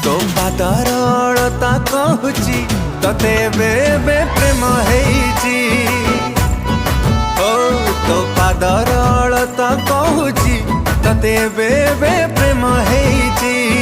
तो पादर अळता कहूची तते बेबे प्रेम हेइची। ओ तो पादर अळता कहूची तते बेबे प्रेम हेइची।